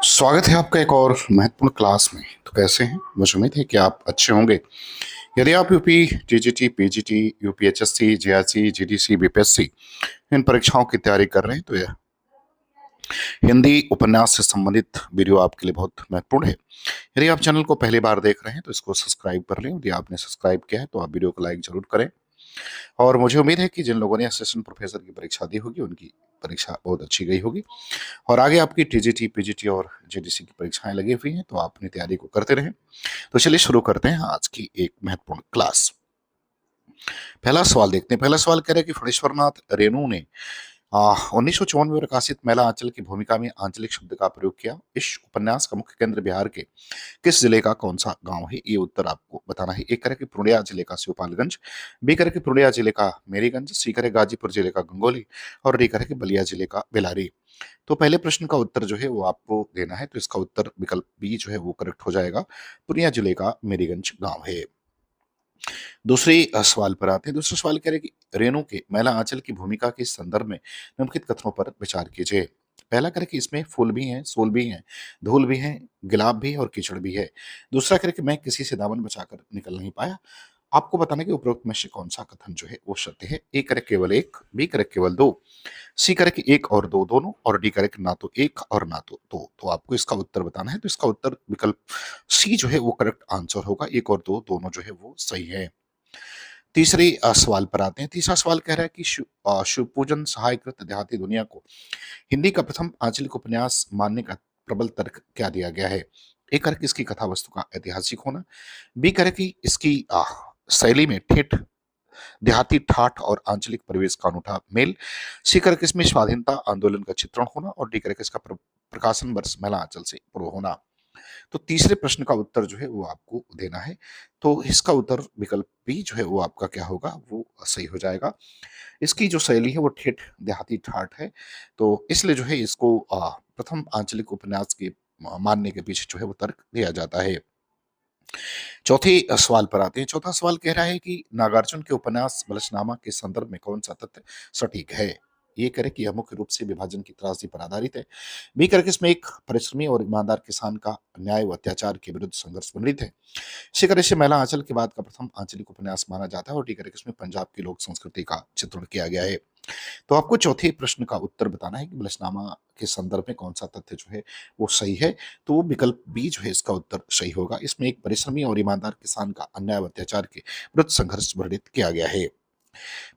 स्वागत है आपका एक और महत्वपूर्ण क्लास में। तो कैसे हैं? मुझे उम्मीद है कि आप अच्छे होंगे। यदि आप UP, TGT, PGT, UPHSC, JRC, GDC, BPSC इन परीक्षाओं की तैयारी कर रहे हैं तो यह हिंदी उपन्यास से संबंधित वीडियो आपके लिए बहुत महत्वपूर्ण है। यदि आप चैनल को पहली बार देख रहे हैं तो इसको सब्सक्राइब कर लें। यदि आपने सब्सक्राइब किया है तो आप वीडियो को लाइक जरूर करें। और मुझे उम्मीद है कि जिन लोगों ने असिस्टेंट प्रोफेसर की परीक्षा दी होगी उनकी परीक्षा बहुत अच्छी गई होगी और आगे आपकी टीजीटी, पीजीटी और जेडीसी की परीक्षाएं लगी हुई हैं, तो आप अपनी तैयारी को करते रहें। तो चलिए शुरू करते हैं आज की एक महत्वपूर्ण क्लास। पहला सवाल देखते हैं। पहला सवाल कह रहे हैं कि फणीश्वरनाथ रेणु ने 1954 में प्रकाशित मैला आंचल की भूमिका में आंचलिक शब्द का प्रयोग किया। इस उपन्यास का मुख्य केंद्र बिहार के किस जिले का कौन सा गांव है? ये उत्तर आपको बताना है। एक करे कि पूर्णिया जिले का शिवपालगंज, बी करे कि पूर्णिया जिले का मेरीगंज, सी करे गाजीपुर जिले का गंगोली और डी करे कि बलिया जिले का बेलारी। तो पहले प्रश्न का उत्तर जो है वो आपको देना है। तो इसका उत्तर विकल्प बी जो है वो करेक्ट हो जाएगा। पूर्णिया जिले का मेरीगंज गांव है। दूसरे सवाल पर आते हैं। दूसरा सवाल कह रहे हैं कि रेणु के मैला आंचल की भूमिका के संदर्भ में निम्नलिखित कथनों पर विचार कीजिए। पहला करें कि इसमें फूल भी हैं, सोल भी हैं, धूल भी है, गुलाब भी है और कीचड़ भी है। दूसरा करें कि मैं किसी से दामन बचाकर निकल नहीं पाया। आपको बताना है कि उपरोक्त में से कौन सा कथन जो है वो सत्य है। ए करे केवल एक, बी करे केवल दो, सी करे कि एक और दो दोनों और डी करे कि ना तो एक और ना तो दो। तो आपको इसका उत्तर बताना है। तो इसका उत्तर विकल्प सी जो है वो करेक्ट आंसर होगा। एक और दो दोनों जो है वो सही है। तीसरे सवाल पर आते हैं। तीसरा सवाल कह रहा है कि शिवपूजन सहायकृत देहाती दुनिया को हिंदी का प्रथम आंचलिक उपन्यास मानने का प्रबल तर्क क्या दिया गया है? ए करे कि इसकी कथा वस्तु का ऐतिहासिक होना, बी करे कि इसकी शैली में ठेठ देहाती ठाठ और आंचलिक परिवेश का अनूठा मेल, सी करे कि इसमें स्वाधीनता आंदोलन का चित्रण होना और डी करे कि इसका प्रकाशन वर्ष महिला आंचल से पूर्व होना। तो तीसरे प्रश्न का उत्तर जो है वो आपको देना है। तो इसका उत्तर विकल्प बी जो है वो आपका क्या होगा, वो सही हो जाएगा। इसकी जो शैली है वो ठेठ देहाती ठाठ है। तो इसलिए जो है इसको प्रथम आंचलिक उपन्यास के मानने के पीछे जो है वो तर्क दिया जाता है। चौथे सवाल पर आते हैं। चौथा सवाल कह रहा है कि नागार्जुन के उपन्यास बलशनामा के संदर्भ में कौन सा तथ्य सटीक है? ये करे कि यह मुख्य रूप से विभाजन की त्रासदी पर आधारित है, बी करे कि इसमें एक परिश्रमी और ईमानदार किसान का अन्याय व अत्याचार के विरुद्ध संघर्ष वर्णित है, सी करे इसे महिला आंचल के बाद का प्रथम आंचलिक उपन्यास माना जाता है और डी करे कि इसमें पंजाब की लोक संस्कृति का चित्रण किया गया है। तो आपको चौथे प्रश्न का उत्तर बताना है कि बलशनामा के संदर्भ में कौन सा तथ्य जो है वो सही है। तो वो विकल्प बी जो है इसका उत्तर सही होगा। इसमें एक परिश्रमी और ईमानदार किसान का अन्याय व अत्याचार के विरुद्ध संघर्ष वर्णित किया गया है।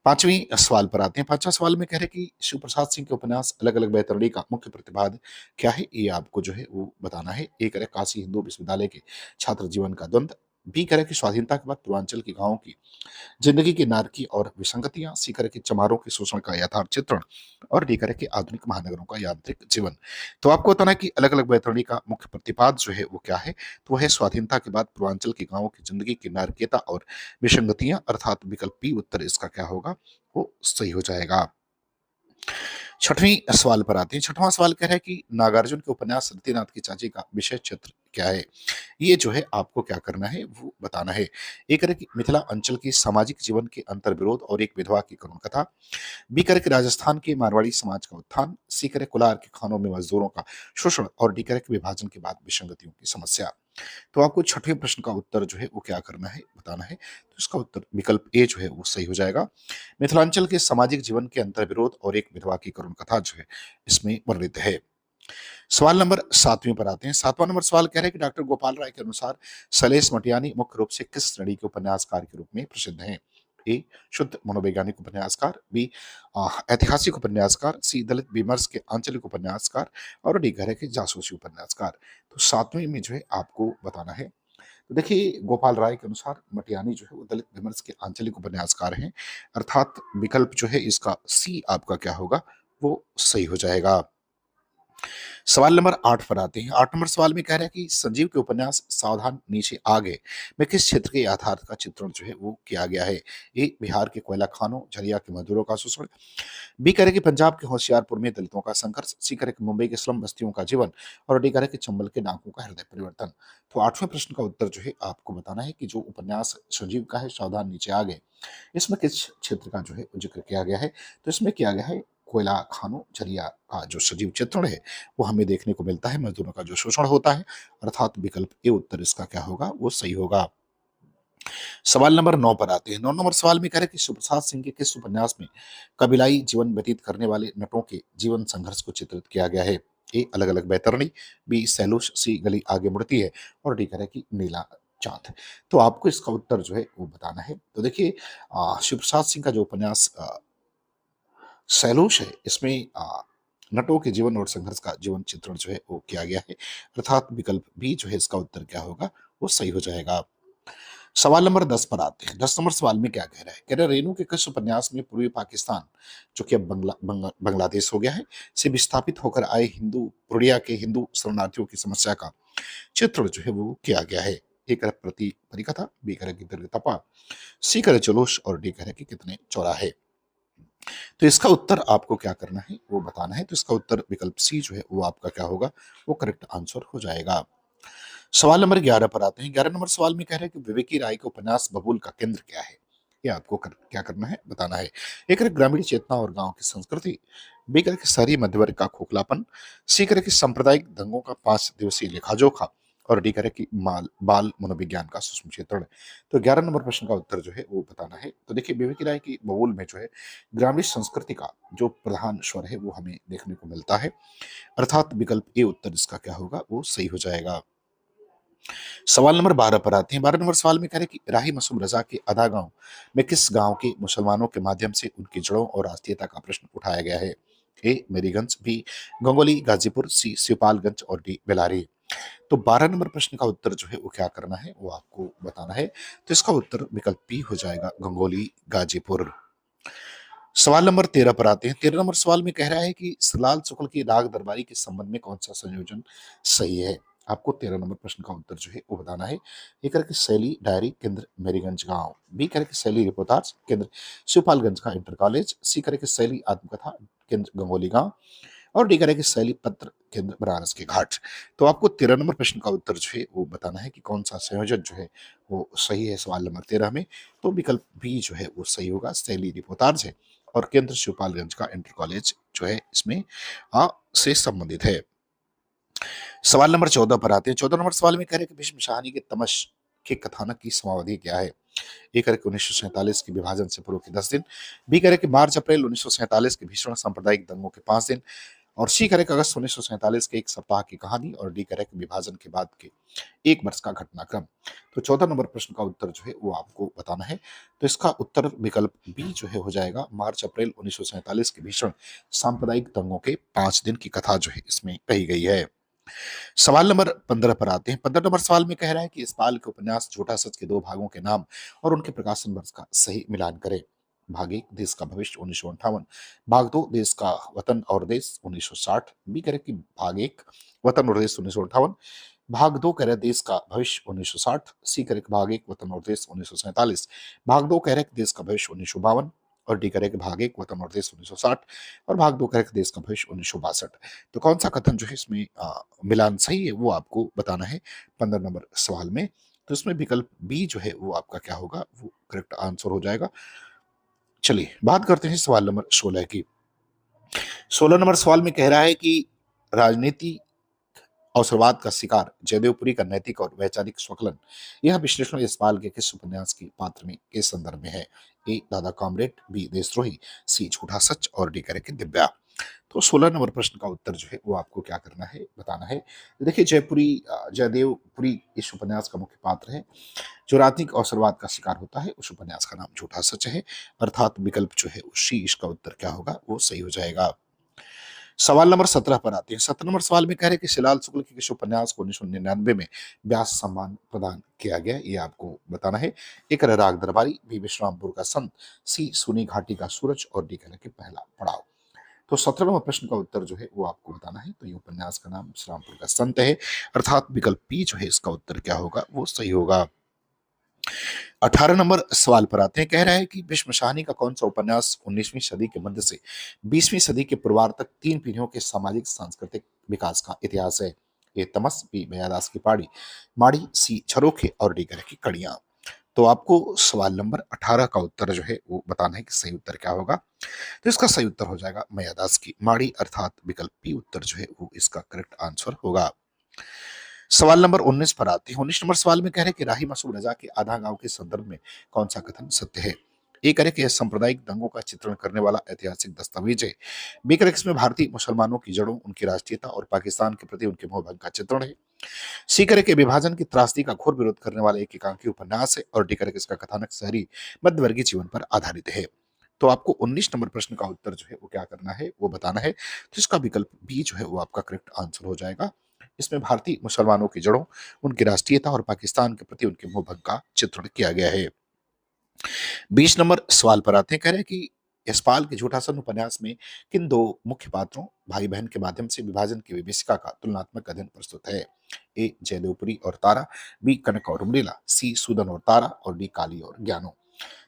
पांचवी सवाल पर आते हैं। पांचवा सवाल में कह रहे कि शिव प्रसाद सिंह के उपन्यास अलग अलग बैतरणी का मुख्य प्रतिपाद क्या है? ये आपको जो है वो बताना है। ए करे काशी हिंदू विश्वविद्यालय के छात्र जीवन का द्वंद, बी करे कि स्वाधीनता के बाद पूर्वांचल के गांवों की जिंदगी की नारकी और विसंगतियां, सी करे कि चमारों के शोषण का यथार्थ चित्रण और डी करे कि आधुनिक महानगरों का यांत्रिक जीवन। तो आपको बताना है कि अलग अलग बैतरणी का मुख्य प्रतिपाद जो है वो क्या है। तो वह है स्वाधीनता के बाद पूर्वांचल के गांवों की जिंदगी की नारकीयता और विसंगतियां, अर्थात विकल्प बी उत्तर इसका क्या होगा, वो सही हो जाएगा। छठवीं सवाल पर आते हैं। छठवां सवाल कह रहा है कि नागार्जुन के उपन्यास रतिनाथ की चाची का विषय क्षेत्र क्या है? ये जो है आपको क्या करना है वो बताना है। एक करे कि मिथिला अंचल की सामाजिक जीवन के अंतर विरोध और एक विधवा की करुण कथा, बी करे कि राजस्थान के मारवाड़ी समाज का उत्थान, सी करे कोलार के खानों में मजदूरों का शोषण और डी करे कि विभाजन के बाद विसंगतियों की समस्या। तो आपको छठवें प्रश्न का उत्तर जो है वो क्या करना है बताना है। तो इसका उत्तर विकल्प ए जो है वो सही हो जाएगा। मिथिलांचल के सामाजिक जीवन के अंतर विरोध और एक विधवा की करुण कथा जो है इसमें वर्णित है। सवाल नंबर 7वें पर आते हैं। 7वां नंबर सवाल कह रहे हैं कि डॉक्टर गोपाल राय के अनुसार सलेश मटियानी मुख्य रूप से किस श्रेणी के उपन्यासकार के रूप में प्रसिद्ध हैं? ए शुद्ध मनोवैज्ञानिक उपन्यासकार, बी ऐतिहासिक उपन्यासकार, सी दलित विमर्श के आंचलिक उपन्यासकार और डी कह रहे हैं कि जासूसी उपन्यासकार। तो 7वें में जो है आपको बताना है। तो देखिए गोपाल राय के अनुसार मटियानी जो है वो दलित विमर्श के आंचलिक उपन्यासकार हैं, अर्थात विकल्प जो है इसका सी आपका क्या होगा, वो सही हो जाएगा। सवाल नंबर 8 पर आते हैं। 8 नंबर सवाल में कह रहा है कि संजीव के उपन्यास सावधान नीचे आ गए में किस क्षेत्र के यथार्थ का चित्रण जो है वो किया गया है? ए बिहार के कोयला खानों झरिया के मजदूरों का शोषण, बी करे कि पंजाब के होशियारपुर में दलितों का संघर्ष, सी करे कि मुंबई के स्लम बस्तियों का जीवन और डी करे कि चंबल के डाकुओं का हृदय परिवर्तन। तो 8वें प्रश्न का उत्तर जो है आपको बताना है कि जो उपन्यास संजीव का है सावधान नीचे आ गए, इसमें किस क्षेत्र का जो है जिक्र किया गया है? तो इसमें किया गया है कोयला खानों जरिया का जो सजीव चित्रण है वो हमें देखने को मिलता है, मजदूरों का जो शोषण होता है, अर्थात विकल्प ए उत्तर इसका क्या होगा वो सही होगा। सवाल नंबर 9 पर आते हैं। 9 नंबर सवाल में कह रहे हैं कि सुप्रसाद सिंह के किस उपन्यास में कबीलाई जीवन व्यतीत करने वाले नटों के जीवन संघर्ष को चित्रित किया गया है? ए अलग अलग बैतरणी, बी सैलूश, सी गली आगे मुड़ती है और डी कह रहा है कि नीला चांद। तो आपको इसका उत्तर जो है वो बताना है। तो देखिए शिवप्रसाद सिंह का जो उपन्यास सैलूश है इसमें नटों के जीवन और संघर्ष का जीवन चित्रण जो है वो किया गया है, अर्थात विकल्प बी जो है इसका उत्तर क्या होगा वो सही हो जाएगा। सवाल नंबर 10 पर आते हैं। 10 नंबर सवाल में क्या कह रहा है? कह रहा है रेणु के किस उपन्यास में पूर्वी पाकिस्तान, जो कि अब बांग्लादेश हो गया है, से विस्थापित होकर आए हिंदू पुरिया के हिंदू शरणार्थियों की समस्या का चित्रण जो है वो किया गया है? ए कह प्रति परिकथा, बी कह की दीर्घ तपा, सी कह जुलूस और डी कह कि कितने चौराहे। तो इसका उत्तर आपको क्या करना है वो बताना है। तो इसका उत्तर विकल्प सी जो है वो आपका क्या होगा वो करेक्ट आंसर हो जाएगा। सवाल नंबर 11 पर आते हैं। 11 नंबर सवाल में कह रहे हैं कि विवेकी राय के उपन्यास बबूल का केंद्र क्या है? ये आपको क्या करना है बताना है। एक है ग्रामीण चेतना और गांव की संस्कृति, बी कह कि शहरी मध्यवर्ग का खोखलापन, सी कह कि सांप्रदायिक दंगों का 5 दिवसीय लेखाजोखा और डी कह कि बाल मनोविज्ञान का सूक्ष्म क्षेत्रण। तो 11 नंबर प्रश्न का उत्तर जो है वो बताना है। तो देखिए विवेकी राय की बबूल में जो है ग्रामीण संस्कृति का जो प्रधान स्वर है वो हमें देखने को मिलता है, अर्थात विकल्प ए उत्तर इसका क्या होगा वो सही हो जाएगा। सवाल नंबर 12 पर आते हैं। 12 नंबर सवाल में कह रहे हैं कि राही मसूम रजा के अदा गांव में किस गांव के मुसलमानों के माध्यम से उनकी जड़ों और राष्ट्रीयता का प्रश्न उठाया गया है? ए मेरीगंज, बी गंगोली गाजीपुर, सी शिवपालगंज और डी बेलारी। तो 12 नंबर प्रश्न का उत्तर जो है वो क्या करना है वो आपको बताना है। तो इसका उत्तर विकल्प बी हो जाएगा, गंगोली गाजीपुर। सवाल नंबर 13 पर आते हैं। 13 नंबर सवाल में कह रहा है कि लाल शुक्ल की राग दरबारी के संबंध में कौन सा संयोजन सही है? आपको 13 नंबर प्रश्न का उत्तर जो है वो बताना है। ए करके शैली डायरी केंद्र मेरीगंज गांव, बी करके शैली रिपोर्टाज केंद्र शिवपालगंज का इंटर कॉलेज, सी करके शैली आत्मकथा केंद्र गंगोली गांव और डी करेंगे शैली पत्र केंद्र बनारस के घाट। तो आपको 13 नंबर प्रश्न का उत्तर जो है वो बताना है कि कौन सा संयोजन जो है वो सही है सवाल नंबर 13 में। तो विकल्प बी जो है वो सही होगा, शैली रिपोर्टाज है और केंद्र शिवपालगंज का इंटर कॉलेज जो है इसमें से संबंधित है। सवाल नंबर 14 पर आते हैं। 14 नंबर सवाल में कह रहे हैं कि भीष्म शाहनी के तमश के कथानक की समावधि क्या है? ए करे कि 1947 के विभाजन से पूर्व के 10 दिन, बी करे कि मार्च अप्रैल 1947 के भीषण सांप्रदायिक दंगों के 5 दिन और सी करे कि अगस्त 1947 के एक सप्ताह की कहानी और डी करे कि विभाजन के बाद के 1 वर्ष का घटनाक्रम। तो 14 नंबर प्रश्न का उत्तर जो है वो आपको बताना है। तो इसका उत्तर विकल्प बी जो है हो जाएगा, मार्च अप्रैल 1947 के भीषण सांप्रदायिक दंगों के 5 दिन की कथा जो है इसमें कही गई है। सवाल नंबर 15 पर आते हैं। 15 नंबर सवाल में कह रहा है कि इस बाल के उपन्यास झूठा सच के 2 भागों के नाम और उनके प्रकाशन वर्ष का सही मिलान करें। भाग 1 देश का भविष्य 1958, भाग 2 देश का वतन और देश 1960, बी कह रहे कि भाग 1 वतन और देश 1958, भाग 2 कह रहे देश का भविष्य 1960, सी कह रहे भाग 1 वतन और देश 1947, भाग 2 कह रहे देश का भविष्य 1952 और डी करे कि भाग 1 वतन और देश 1960 और भाग 2 करे कि देश का भविष्य 1962। तो कौन सा कथन जो है इसमें मिलान सही है वो आपको बताना है 15 नंबर सवाल में। तो इसमें विकल्प बी जो है वो आपका क्या होगा वो करेक्ट आंसर हो जाएगा। चलिए बात करते हैं सवाल नंबर 16 की। 16 नंबर सवाल में कह रहा है कि राजनीति अवसरवाद का शिकार जयदेवपुरी का नैतिक और वैचारिक स्वकलन, यह विश्लेषण इस बाल के किस उपन्यास की पात्र में के संदर्भ में है? ए दादा कॉमरेड, बी देशद्रोही, सी झूठा सच और डी करे कि दिव्या। तो 16 नंबर प्रश्न का उत्तर जो है वो आपको क्या करना है बताना है। देखिए जयदेवपुरी इस उपन्यास का मुख्य पात्र है जो राजनीतिक अवसरवाद का शिकार होता है। उस उपन्यास का नाम झूठा सच है, अर्थात विकल्प जो है सी इसका उत्तर क्या होगा वो सही हो जाएगा। सवाल नंबर 17 पर आते हैं। 17 नंबर सवाल में कह रहे हैं कि शिलाल शुक्ल के किस उपन्यास को 1999 में व्यास सम्मान प्रदान किया गया, ये आपको बताना है। एक राग दरबारी, बी विश्रामपुर का संत, सी सुनी घाटी का सूरज और डी कहने के पहला पड़ाव। तो 17वां प्रश्न का उत्तर जो है वो आपको बताना है। तो ये उपन्यास का नाम विश्रामपुर का संत है, अर्थात विकल्प बी जो है इसका उत्तर क्या होगा वो सही होगा। 18 नंबर सवाल पर आते हैं। कह रहा है कि भीष्म शाहनी का कौन सा उपन्यास 19वीं सदी के मध्य से 20वीं सदी के पूर्वार्ध तक 3 पीढ़ियों के सामाजिक सांस्कृतिक विकास का इतिहास है? ए तमस, बी बयादास की पाड़ी माड़ी, सी झरोखे और डी की कड़ियां। तो आपको सवाल नंबर 18 का उत्तर जो है वो बताना है कि सही उत्तर क्या होगा। तो इसका सही उत्तर हो जाएगा मयादास की माड़ी, अर्थात विकल्प बी उत्तर जो है वो इसका करेक्ट आंसर होगा। सवाल नंबर 19 पर आते हैं। 19 नंबर सवाल में कह रहे हैं कि राही मसूद रजा के आधा गांव के संदर्भ में कौन सा कथन सत्य है। ए कह रहे कि यह सांप्रदायिक दंगों का चित्रण करने वाला ऐतिहासिक दस्तावेज है। बी कह रहे कि इसमें भारतीय मुसलमानों की जड़ों, उनकी राष्ट्रीयता और पाकिस्तान के प्रति उनके मोहभंग का चित्रण है। सी कह रहे कि विभाजन की त्रासदी का घोर विरोध करने वाला एक एकांकी उपन्यास है। और डी कह रहे कि इसका कथानक शहरी मध्यवर्गीय जीवन पर आधारित है। तो आपको 19 नंबर प्रश्न का उत्तर जो है वो क्या करना है, वो बताना है। तो इसका विकल्प बी जो है वो आपका करेक्ट आंसर हो जाएगा। इसमें भारतीय मुसलमानों की जड़ों, उनकी राष्ट्रीयता और पाकिस्तान के प्रति उनके मोहभंग का चित्रण किया गया है। 20 नंबर सवाल पर आते हैं। कह रहे हैं कि यशपाल के झूठासन उपन्यास में किन दो मुख्य पात्रों, भाई बहन के माध्यम से विभाजन की विभीषिका का तुलनात्मक अध्ययन प्रस्तुत है। ए जयदेवपुरी और तारा, बी कनक और उमरीला, सी सूदन और तारा, और डी काली और ज्ञानो।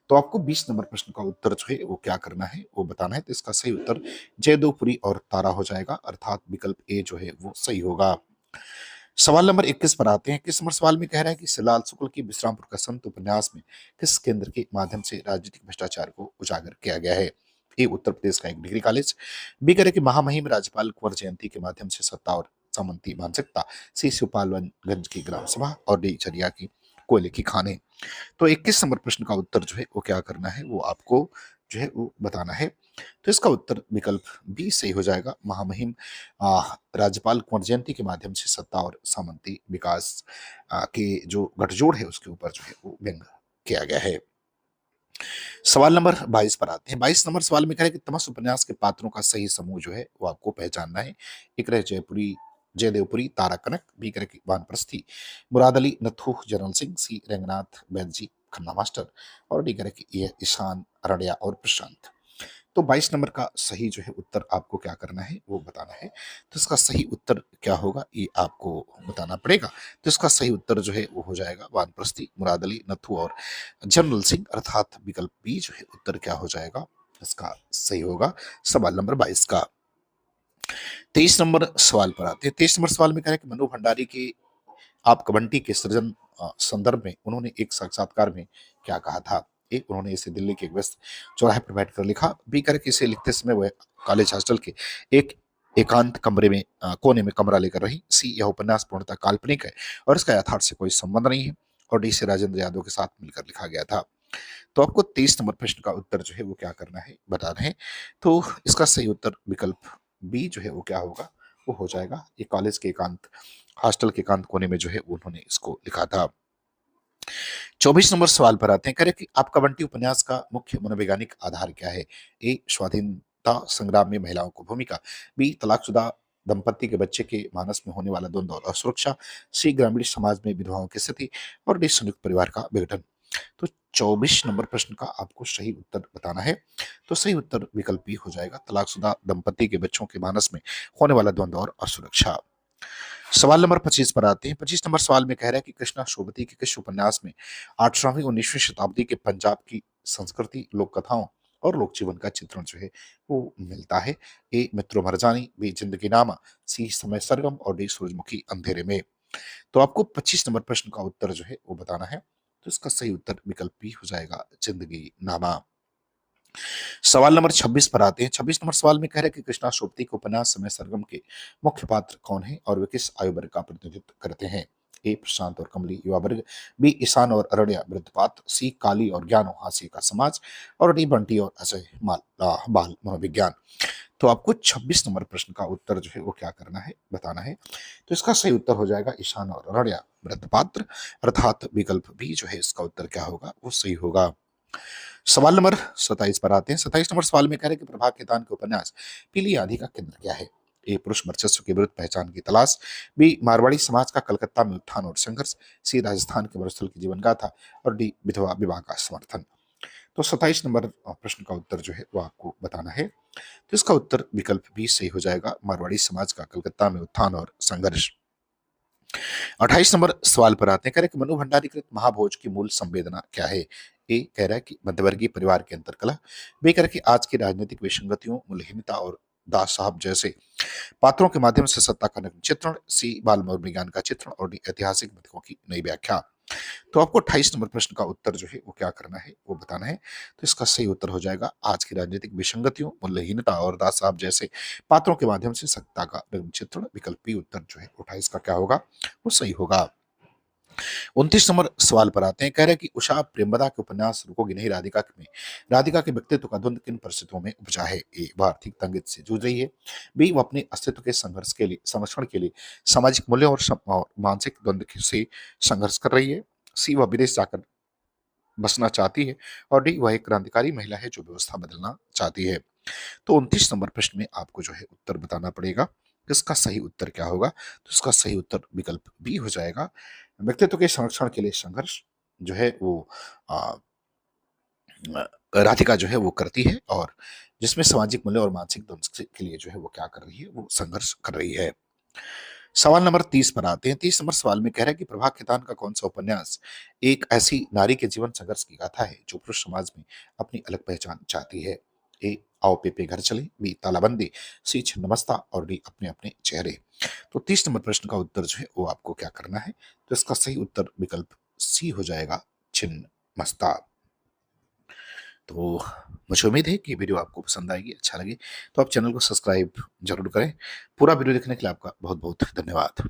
तो आपको 20 नंबर प्रश्न का उत्तर जो है वो क्या करना है, वो बताना है। तो इसका सही उत्तर जयदेवपुरी और तारा हो जाएगा, अर्थात विकल्प ए जो है वो सही होगा। सवाल नंबर 21 पर आते हैं। किस नंबर सवाल में कह रहा है कि लाल शुक्ल की विश्रामपुर का संत उपन्यास में किस केंद्र के माध्यम से राजनीतिक भ्रष्टाचार को उजागर किया गया है। ए उत्तर प्रदेश का एक डिग्री कॉलेज, बी कह रहे कि महामहिम राज्यपाल कुंवर जयंती के माध्यम से सत्ता और सामंती मानसिकता, सी शिवपालगंज की ग्राम सभा, और डी झरिया की कोयले की खाने। तो 21 नंबर प्रश्न का उत्तर जो है वो क्या करना है, वो आपको जो है वो बताना है। तो इसका उत्तर विकल्प बी सही हो जाएगा। महामहिम राज्यपाल कुंवर जयंती के माध्यम से सत्ता और सामंती विकास के जो गठजोड़ है उसके ऊपर जो है वो व्यंग किया गया है। सवाल नंबर 22 पर आते हैं। 22 नंबर सवाल में कह रहे हैं कि तमस उपन्यास के पात्रों का सही समूह जो है वो आपको पहचानना है। एक रहे जयपुरी जयदेवपुरी, तारा कनक, बी करे कि वानप्रस्थी, मुराद अली नथु, जनरल सिंह, सी रंगनाथ बैनर्जी खन्ना मास्टर, और डी करे कि ये ईशान अरड़िया और प्रशांत। तो 22 नंबर का सही जो है उत्तर आपको क्या करना है, वो बताना है। तो इसका सही उत्तर क्या होगा ये आपको बताना पड़ेगा। तो इसका सही उत्तर जो है वो हो जाएगा वानप्रस्थी, मुराद अली नथु और जनरल सिंह, अर्थात विकल्प बी जो है उत्तर क्या हो जाएगा, इसका सही होगा सवाल नंबर 22 का। 23 नंबर सवाल पर आते हैं। 23 नंबर सवाल में कह रहे हैं कि मनु भंडारी के आप कबंटी के सृजन संदर्भ में उन्होंने एक साक्षात्कार में क्या कहा था। एक, उन्होंने इसे दिल्ली के एक व्यस्त चौराहे पर बैठकर लिखा। बी कर के इसे लिखते समय वह कॉलेज हॉस्टल के एक एकांत कमरे में कोने में कमरा लेकर रही। सी, यह उपन्यास पूर्णतः काल्पनिक है और इसका यथार्थ से कोई संबंध नहीं है। और डी से राजेंद्र यादव के साथ मिलकर लिखा गया था। तो आपको 23 नंबर प्रश्न का उत्तर जो है वो क्या करना है, बताना है। तो इसका सही उत्तर विकल्प बी जो है वो क्या होगा, वो हो जाएगा ये कॉलेज के एकांत हॉस्टल के एकांत कोने में जो है उन्होंने इसको लिखा था। 24 नंबर सवाल पर आते हैं। कह रहे कि आपका बंटी उपन्यास का मुख्य मनोवैज्ञानिक आधार क्या है। ए, स्वाधीनता संग्राम में महिलाओं को भूमिका, बी, तलाकशुदा दंपति के बच्चे के मानस में होने वाला द्वंद्व और असुरक्षा, सी, ग्रामीण समाज में विधवाओं की स्थिति, और डी, संयुक्त परिवार का विघटन। तो 24 नंबर प्रश्न का आपको सही उत्तर बताना है। तो सही उत्तर विकल्प बी हो जाएगा, तलाकशुदा दंपति के बच्चों के मानस में होने वाला द्वंद्व और असुरक्षा। सवाल नंबर 25 पर आते हैं। 25 नंबर सवाल में कह रहा है कि कृष्णा शोभती के किस उपन्यास में 8वीं 19वीं शताब्दी के पंजाब की संस्कृति, लोक कथाओं और लोक जीवन का चित्रण जो है वो मिलता है। ए, मित्रों मरजानी, बी, जिंदगी नामा, सी, समय सरगम, और डी, सूरजमुखी अंधेरे में। तो आपको 25 नंबर प्रश्न का उत्तर जो है वो बताना है। तो इसका सही उत्तर विकल्प बी हो जाएगा, जिंदगी नामा। सवाल नंबर 26 पर आते हैं। 26 नंबर सवाल में कह रहे हैं कि कृष्णा शोभती के उपन्यास समय सरगम के मुख्य पात्र कौन है और वे किस आयु वर्ग का प्रतिनिधित्व करते हैं। ए, प्रशांत और कमली युवा वर्ग, बी, ईशान और अरड़िया वृद्ध पात्र, सी, काली और ज्ञानो हास्य का समाज, और डी, बंटी और अजय बाल मनोविज्ञान। तो आपको 26 नंबर प्रश्न का उत्तर जो है वो क्या करना है, बताना है। तो इसका सही उत्तर हो जाएगा ईशान और अरड़िया वृद्ध पात्र, अर्थात विकल्प बी जो है इसका उत्तर क्या होगा, वो सही होगा। सवाल नंबर 27 पर आते हैं। 27 नंबर सवाल में कह रहे हैं कि प्रभात खेतान के उपन्यास पीली आंधी का केंद्र क्या है। ए, पुरुष वर्चस्व के विरुद्ध पहचान की तलाश, बी, मारवाड़ी समाज का कलकत्ता में उत्थान और संघर्ष, सी, राजस्थान के मरुस्थल की जीवन गाथा, और डी, विधवा विवाह का समर्थन। तो 27 नंबर प्रश्न का उत्तर जो है वो आपको बताना है। तो इसका उत्तर विकल्प बी सही हो जाएगा, मारवाड़ी समाज का कलकत्ता में उत्थान और संघर्ष। 28 नंबर सवाल पर आते हैं। कह रहे कि मनु भंडारी कृत महाभोज की मूल संवेदना क्या है। ए, कह रहा है कि मध्यवर्गीय परिवार के अंतर्कलह, बी, कह रहा है कि आज की राजनीतिक विसंगतियों, मूल्यहीनता और दास साहब जैसे पात्रों के माध्यम से सत्ता का नग्न चित्रण, सी, बाल मनोविज्ञान का चित्रण, और डी, ऐतिहासिक मिथकों की नई व्याख्या। तो आपको 28 नंबर प्रश्न का उत्तर जो है वो क्या करना है, वो बताना है। तो इसका सही उत्तर हो जाएगा, आज की राजनीतिक विसंगतियों, मूल्यहीनता और दास साहब जैसे पात्रों के माध्यम से सत्ता का रंग चित्रण। विकल्प बी उत्तर जो है 28 का क्या होगा, वो सही होगा। 29 नंबर सवाल पर आते हैं, कह रहे हैं कि उषा प्रेमवदा के उपन्यास रुकोगी नहीं राधिका में राधिका के व्यक्तित्व का द्वंद किन परिस्थितियों में उपजा है। ए, वह आर्थिक तंगी से जूझ रही है। बी, वो अपने अस्तित्व के संघर्ष के लिए संरक्षण के लिए सामाजिक मूल्यों और मानसिक द्वंद से संघर्ष कर रही है। सी, वह विदेश जाकर बसना चाहती है। और डी, वह एक क्रांतिकारी महिला है जो व्यवस्था बदलना चाहती है। तो 29 नंबर प्रश्न में आपको जो है उत्तर बताना पड़ेगा, इसका सही उत्तर क्या होगा। तो इसका सही उत्तर विकल्प बी हो जाएगा, व्यक्तित्व के संरक्षण के लिए संघर्ष जो है वो आ, राधिका जो है वो करती है, और जिसमें सामाजिक मूल्य और मानसिक द्वंद के लिए जो है वो क्या कर रही है, वो संघर्ष कर रही है। सवाल नंबर 30 पर आते हैं। 30 नंबर सवाल में कह रहा है कि प्रभा खेतान का कौन सा उपन्यास एक ऐसी नारी के जीवन संघर्ष की गाथा है जो पुरुष समाज में अपनी अलग पहचान चाहती है। ए, आओ पेपे घर चले। बी, तालाबंदी। सी, छिन्नमस्ता। और डी, अपने अपने चेहरे। तो 30 नंबर प्रश्न का उत्तर जो है वो आपको क्या करना है। तो इसका सही उत्तर विकल्प सी हो जाएगा, छिन्नमस्ता। तो मुझे उम्मीद है कि वीडियो आपको पसंद आएगी, अच्छा लगे तो आप चैनल को सब्सक्राइब जरूर करें। पूरा वीडियो देखने के लिए आपका बहुत बहुत धन्यवाद।